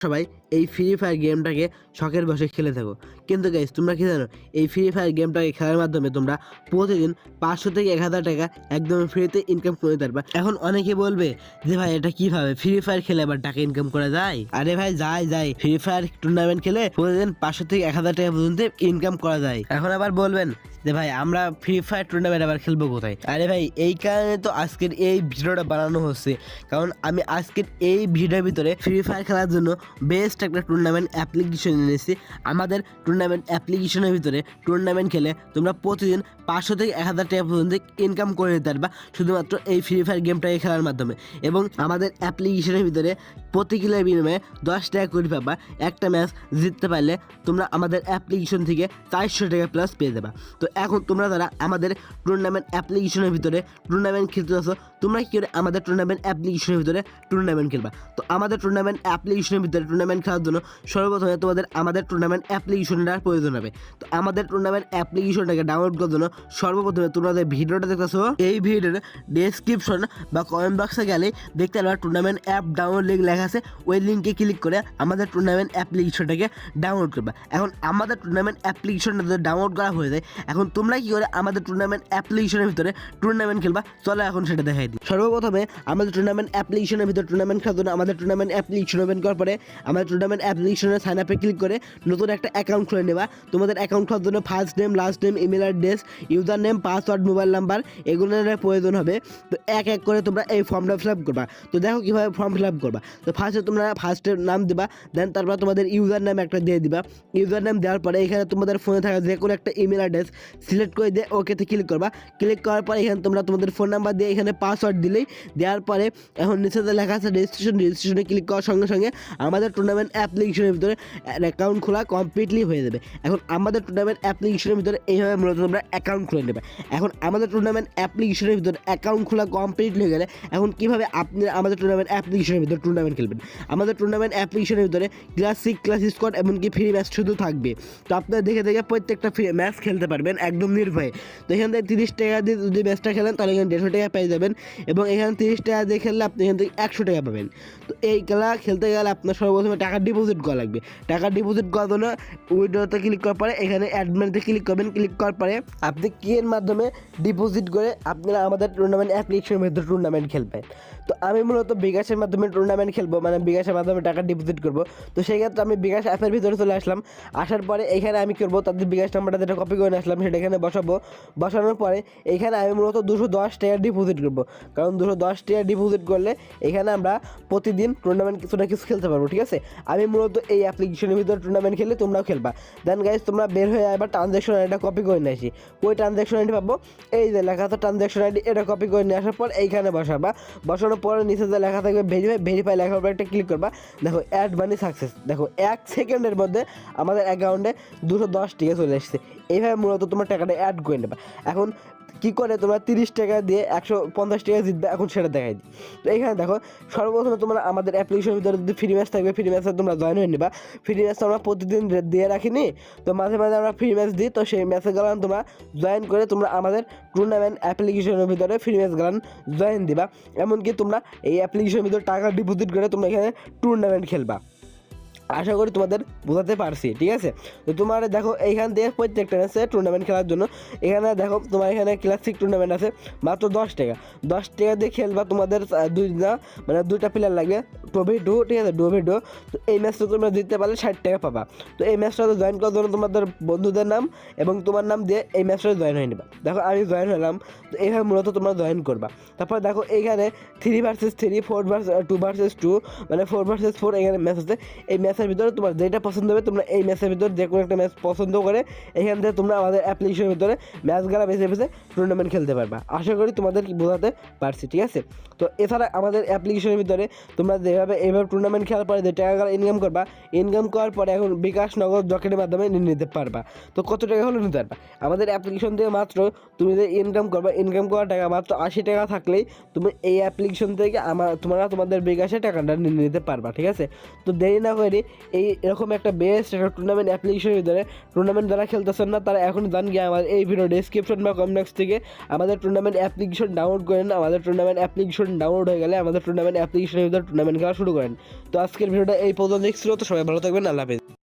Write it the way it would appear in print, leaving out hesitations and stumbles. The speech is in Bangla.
সবাই এই ফ্রি ফায়ার গেমটাকে শখের বশে খেলে থাকো, কিন্তু গাইস তোমরা কি জানো এই ফ্রি ফায়ার গেমটাকে খেলার মাধ্যমে তোমরা প্রতিদিন 500 থেকে 1000 টাকা একদম ফ্রিতে ইনকাম করে পারবা। এখন অনেকে বলবে যে ভাই এটা কিভাবে ফ্রি ফায়ার খেলে আবার টাকা ইনকাম করা যায়? আরে ভাই যায় ফ্রি ফায়ার টুর্নামেন্ট খেলে প্রতিদিন 500 থেকে 1000 টাকা পর্যন্ত ইনকাম করা যায়। এখন আবার বলবেন যে ভাই আমরা ফ্রি ফায়ার টুর্নামেন্ট আবার খেলবো কোথায়? আরে ভাই এই কারণে তো আজকের এই ভিডিওটা বানানো হচ্ছে, কারণ আমি আজকের এই ভিডিওর ভিতরে ফ্রি ফায়ার খেলার জন্য বেস্ট একটা টুর্নামেন্ট অ্যাপ্লিকেশন এনেছি। আমাদের টুর্নামেন্ট অ্যাপ্লিকেশনের ভিতরে টুর্নামেন্ট খেলে তোমরা প্রতিদিন 500 থেকে 1000 টাকা পর্যন্ত ইনকাম করে নিতে পারবা শুধুমাত্র এই ফ্রি ফায়ার গেমটাকে খেলার মাধ্যমে। এবং আমাদের অ্যাপ্লিকেশনের ভিতরে প্রতি কিলোর বিনিময়ে 10 টাকা করে পাবা। একটা ম্যাচ জিততে পারলে তোমরা আমাদের অ্যাপ্লিকেশন থেকে 400 টাকা প্লাস পেয়ে যাবা। তো এখন তোমরা যারা আমাদের টুর্নামেন্ট অ্যাপ্লিকেশনের ভিতরে টুর্নামেন্ট খেলতে আসো, তোমরা কি করে আমাদের টুর্নামেন্ট অ্যাপ্লিকেশনের ভিতরে টুর্নামেন্ট খেলবা? তো আমাদের টুর্নামেন্ট অ্যাপ্লিকেশনের ভিতরে টুর্নামেন্ট খেলার জন্য সর্বপ্রথমে তোমাদের আমাদের টুর্নামেন্ট অ্যাপ্লিকেশনটার প্রয়োজন হবে। তো আমাদের টুর্নামেন্ট অ্যাপ্লিকেশনটাকে ডাউনলোড করার জন্য সর্বপ্রথমে তোমাদের ভিডিওটা দেখতেছো, এই ভিডিওর ডেসক্রিপশন বা কমেন্ট বক্সে গেলে দেখতে পারবা টুর্নামেন্ট অ্যাপ ডাউনলোড লিঙ্ক লেখা আছে। ওই লিঙ্কে ক্লিক করে আমাদের টুর্নামেন্ট অ্যাপ্লিকেশনটাকে ডাউনলোড করবা। এখন আমাদের টুর্নামেন্ট অ্যাপ্লিকেশনটা যদি ডাউনলোড করা হয়ে যায়, এখন তোমরা কি করে আমাদের টুর্নামেন্ট অ্যাপ্লিকেশনের ভিতরে টুর্নামেন্ট খেলবা? চলো এখন সেটা দেখাই দিই। সর্বপ্রথমে আমাদের টুর্নামেন্ট অ্যাপ্লিকেশনের ভিতরে টুর্নামেন্ট খেলার জন্য আমাদের টুর্নামেন্ট অ্যাপ্লিকেশন ওপেন করার পরে আমাদের টুর্নামেন্ট অ্যাপ্লিকেশনের সাইন আপে ক্লিক করে নতুন একটা অ্যাকাউন্ট খুলে নেবা। তোমাদের অ্যাকাউন্ট খোলার জন্য first name, last name, email address, user name, password, mobile number এগুলোর প্রয়োজন হবে। তো এক এক করে তোমরা এই ফর্মটা ফিল আপ করবা। তো দেখো কীভাবে ফর্ম ফিল আপ করবা। তো ফার্স্টে তোমরা ফার্স্টের নাম দিবা, দেন তারপর তোমাদের ইউজার নেম একটা দিয়ে দিবা। ইউজার নেম দেওয়ার পরে এখানে তোমাদের ফোনে থাকা যে কোনো একটা ইমেল অ্যাড্রেস সিলেক্ট করে দিয়ে ওকেতে ক্লিক করবা। ক্লিক করার পরে এখানে তোমরা তোমাদের ফোন নাম্বার দিয়ে এখানে পাসওয়ার্ড দিলেই দেওয়ার পরে এখন নিচে লেখা আছে রেজিস্ট্রেশনে ক্লিক করার সঙ্গে সঙ্গে আমাদের টুর্নামেন্ট অ্যাপ্লিকেশনের ভিতরে অ্যাকাউন্ট খোলা কমপ্লিটলি হয়ে যাবে। এখন আমাদের টুর্নামেন্ট অ্যাপ্লিকেশনের ভিতরে এইভাবে মূলত তোমরা অ্যাকাউন্ট খুলে নেবে। এখন আমাদের টুর্নামেন্ট অ্যাপ্লিকেশনের ভিতরে অ্যাকাউন্ট খোলা কমপ্লিট হয়ে গেলে এখন কীভাবে আপনি আমাদের টুর্নামেন্ট অ্যাপ্লিকেশনের ভিতরে টুর্নামেন্ট খেলবেন? আমাদের টুর্নামেন্ট অ্যাপ্লিকেশনের ভিতরে ক্লাসিক, ক্লাস স্কোয়াড এমনকি ফ্রি ম্যাচ শুধু থাকবে। তো আপনারা দেখে প্রত্যেকটা ফ্রি ম্যাচ খেলতে পারবেন একদম নির্ভয়ে। তো এখান থেকে 30 টাকা দিয়ে যদি ম্যাচটা খেলেন তাহলে এখানে 150 টাকা পেয়ে যাবেন, এবং এখানে 30 টাকা দিয়ে খেললে আপনি এখান থেকে 100 টাকা পাবেন। তো এই খেলা খেলতে গেলে আপনার সর্বপ্রথমে টাকা ডিপোজিট করা লাগবে। টাকা ডিপোজিট করার জন্য উইড্রোতে ক্লিক করার পরে এখানে অ্যাডমিনতে ক্লিক করবেন। ক্লিক করার পরে আপনি কি এর মাধ্যমে ডিপোজিট করে আপনারা আমাদের টুর্নামেন্ট অ্যাপ্লিকেশনের মধ্যে টুর্নামেন্ট খেলবেন। তো আমি মূলত বিকাশের মাধ্যমে টুর্নামেন্ট খেলবো, মানে বিকাশের মাধ্যমে টাকা ডিপোজিট করবো। তো সেই ক্ষেত্রে আমি বিকাশ অ্যাপের ভিতরে চলে আসলাম। আসার পরে এখানে আমি করবো তাদের বিকাশ নাম্বারটা যেটা কপি করে আসলাম সেটা এখানে বসাবো। বসানোর পরে এখানে আমি মূলত 210 টাকা ডিপোজিট করবো, কারণ 210 টাকা ডিপোজিট করলে এখানে আমরা প্রতিদিন টুর্নামেন্ট কিছু না কিছু খেলতে পারবো। ঠিক আছে, আমি মূলত এই অ্যাপ্লিকেশনের ভিতরে টুর্নামেন্ট খেলে তোমরাও খেলবা। দেন গাইজ তোমরা বের হয়ে এবার ট্রানজ্যাকশন আইডিটা কপি করে নিয়ে আসি। ওই ট্রানজ্যাকশন আইডি পাবো, এই যে লেখা আছে ট্রানজ্যাকশন আইডি, এটা কপি করে নিয়ে আসার পর এইখানে বসাবা। বসানোর পরে নিচে যে লেখা থাকবে ভেরিফাই লেখার উপর একটা ক্লিক করবা। দেখো অ্যাড মানি সাকসেস, দেখো 1 সেকেন্ডের মধ্যে আমাদের অ্যাকাউন্টে 210 টাকা চলে এসেছে। এইভাবে মূলত তোমার টাকাটা অ্যাড করে নেবা। এখন কী করে তোমরা 30 টাকা দিয়ে 150 টাকা জিতবে এখন সেটা দেখাই দিই। তো এইখানে দেখো সর্বপ্রথমে তোমরা আমাদের অ্যাপ্লিকেশনের ভিতরে যদি ফ্রি ম্যাচ থাকবে, ফ্রি ম্যাচে তোমরা জয়েন হয়ে নিবা। ফ্রি ম্যাচ আমরা প্রতিদিন দিয়ে রাখিনি, তো মাঝে মাঝে আমরা ফ্রি ম্যাচ দিই। তো সেই ম্যাচে গেলাম তোমরা জয়েন করে তোমরা আমাদের টুর্নামেন্ট অ্যাপ্লিকেশনের ভিতরে ফ্রি ম্যাচ গেলাম জয়েন দিবা। এমনকি তোমরা এই অ্যাপ্লিকেশনের ভিতরে টাকা ডিপোজিট করে তোমরা এখানে টুর্নামেন্ট খেলবা। আশা করি তোমাদের বোঝাতে পারছি। ঠিক আছে, তো তোমার দেখো এইখান থেকে প্রত্যেকটা ম্যাচে টুর্নামেন্ট খেলার জন্য এখানে দেখো তোমার এখানে ক্লাসিক টুর্নামেন্ট আছে মাত্র 10 টাকা। 10 টাকা দিয়ে খেলবা। তোমাদের দুইটা প্লেয়ার লাগবে, 2v2। ঠিক আছে, 2v2। তো এই ম্যাচটা তোমরা জিততে পারলে 60 টাকা পাবা। তো এই ম্যাচটাতে জয়েন করার জন্য তোমাদের বন্ধুদের নাম এবং তোমার নাম দিয়ে এই ম্যাচটাতে জয়েন হয়ে নেবা। দেখো আমি জয়েন হলাম। তো এইভাবে মূলত তোমরা জয়েন করবা। তারপর দেখো এইখানে 3 vs 3, 2 vs 2, মানে 4 vs 4 এখানে ম্যাচ আছে। এই ম্যাচের ভিতরে তোমার যেটা পছন্দ হবে তোমরা এই ম্যাচের ভিতরে যে কোনো একটা ম্যাচ পছন্দ করে এখান থেকে তোমরা আমাদের অ্যাপ্লিকেশনের ভিতরে ম্যাচগুলো বেছে বেছে টুর্নামেন্ট খেলতে পারবা। আশা করি তোমাদের বোঝাতে পারছি। ঠিক আছে, তো এছাড়া আমাদের অ্যাপ্লিকেশনের ভিতরে তোমরা এইভাবে টুর্নামেন্ট খেলার পরে যে টাকাগুলো ইনকাম করবা, ইনকাম করার পরে এখন বিকাশ, নগদ, রকেটের মাধ্যমে নিতে পারবা। তো কত টাকা হলে নিতে পারবা? আমাদের অ্যাপ্লিকেশন থেকে মাত্র তুমি যে ইনকাম করবা, ইনকাম করার টাকা মাত্র 80 টাকা থাকলেই তুমি এই অ্যাপ্লিকেশন থেকে তোমরা তোমাদের বিকাশে টাকাটা নিতে পারবা। ঠিক আছে, তো দেরি না করে এই এরকম একটা বেস্ট একটা টুর্নামেন্ট অ্যাপ্লিকেশনের ভিতরে টুর্নামেন্ট যারা খেলতেছেন না তারা এখন জান গিয়ে আমার এই ভিডিও ডেসক্রিপশন বা কমেন্ট থেকে আমাদের টুর্নামেন্ট অ্যাপ্লিকেশন ডাউনলোড করেন। আমাদের টুর্নামেন্ট অ্যাপ্লিকেশন ডাউনলোড হয়ে গেলে আমাদের টুর্নামেন্ট অ্যাপ্লিকেশনের ভিতরে টুর্নামেন্ট খেলা শুরু করেন। তো আজকের ভিডিওটা এই পর্যন্ত ছিল। তো সবাই ভালো থাকবেন, আল্লাহ হাফেজ।